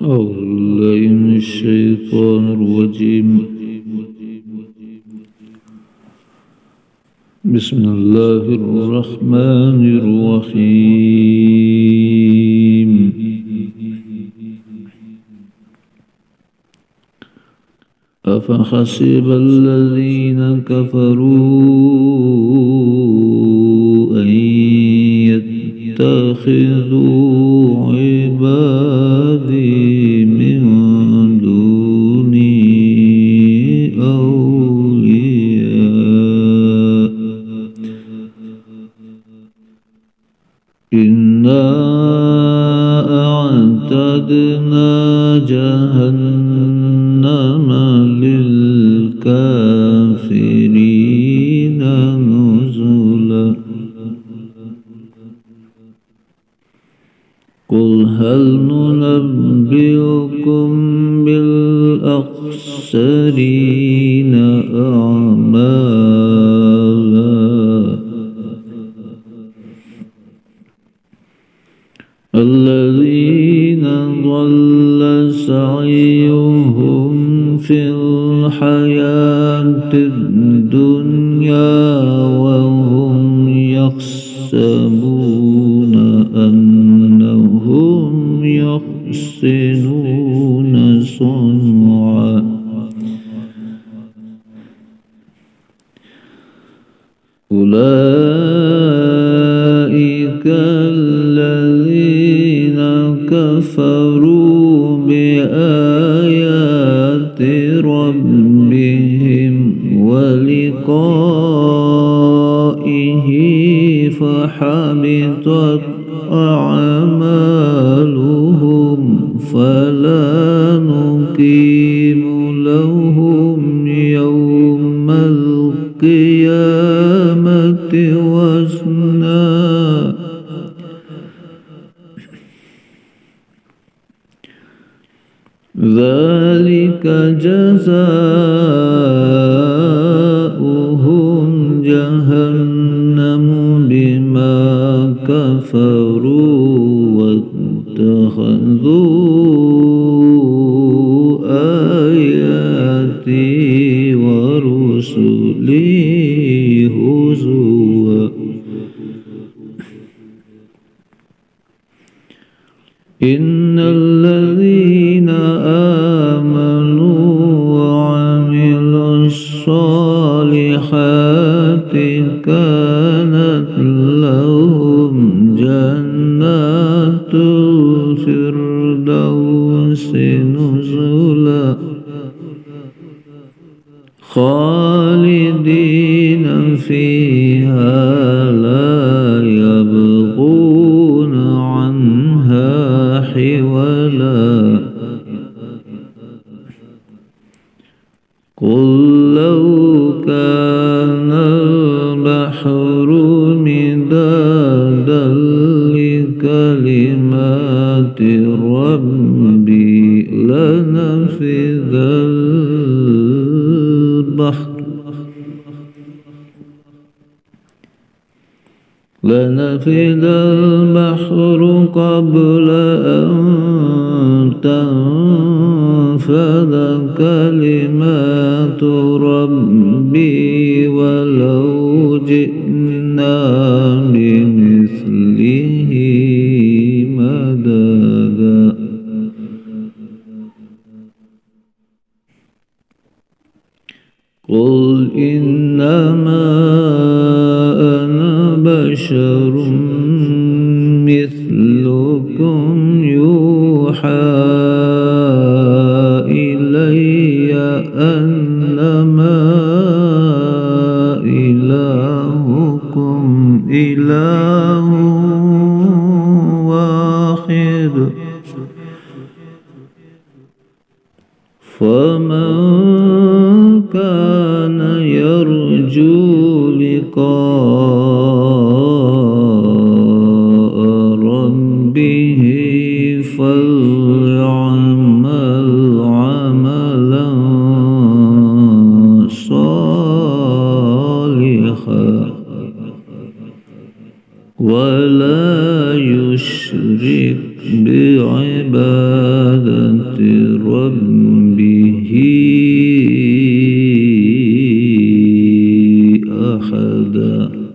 أعوذ بالله من الشيطان الرجيم. بسم الله الرحمن الرحيم. أفحسب الذين كفروا أن يتخذوا عبادي من دوني أولياء إنا أعتدنا جهنم للكافرين نزلا. قل هل ننبئكم بالأخسرين أعمالا الذين ضل سعيهم في الحياة الدنيا وهم يحسبون أنهم يحسنون صنعا. أولئك الذين كفروا بآيات ربهم ولقائه فحبطت أعمالهم فلا نقيم لهم يوم القيامة وزنا. ذلك جزاؤهم جهنم بما كفروا واتخذوا آياتي ورسلي هزوا. إن الذين آمنوا وعملوا الصالحات كانت لهم جنات الفردوس نزلا خالدين فيها لا يبغون عنها حولا. قل لو كان البحر مدادا لكلمات ربي لنفذ البحر قبل أن تنفذ كلمات ربي ولو جئنا بمثله مددا. قل إنما أنا بشر مثلكم يوحى إلي أنما إلهكم إله واحد فمن كان يرجو لقاء ربه فليعمل عملا صالحا ولا يشرك بعبادة عبادة ربه أحدا.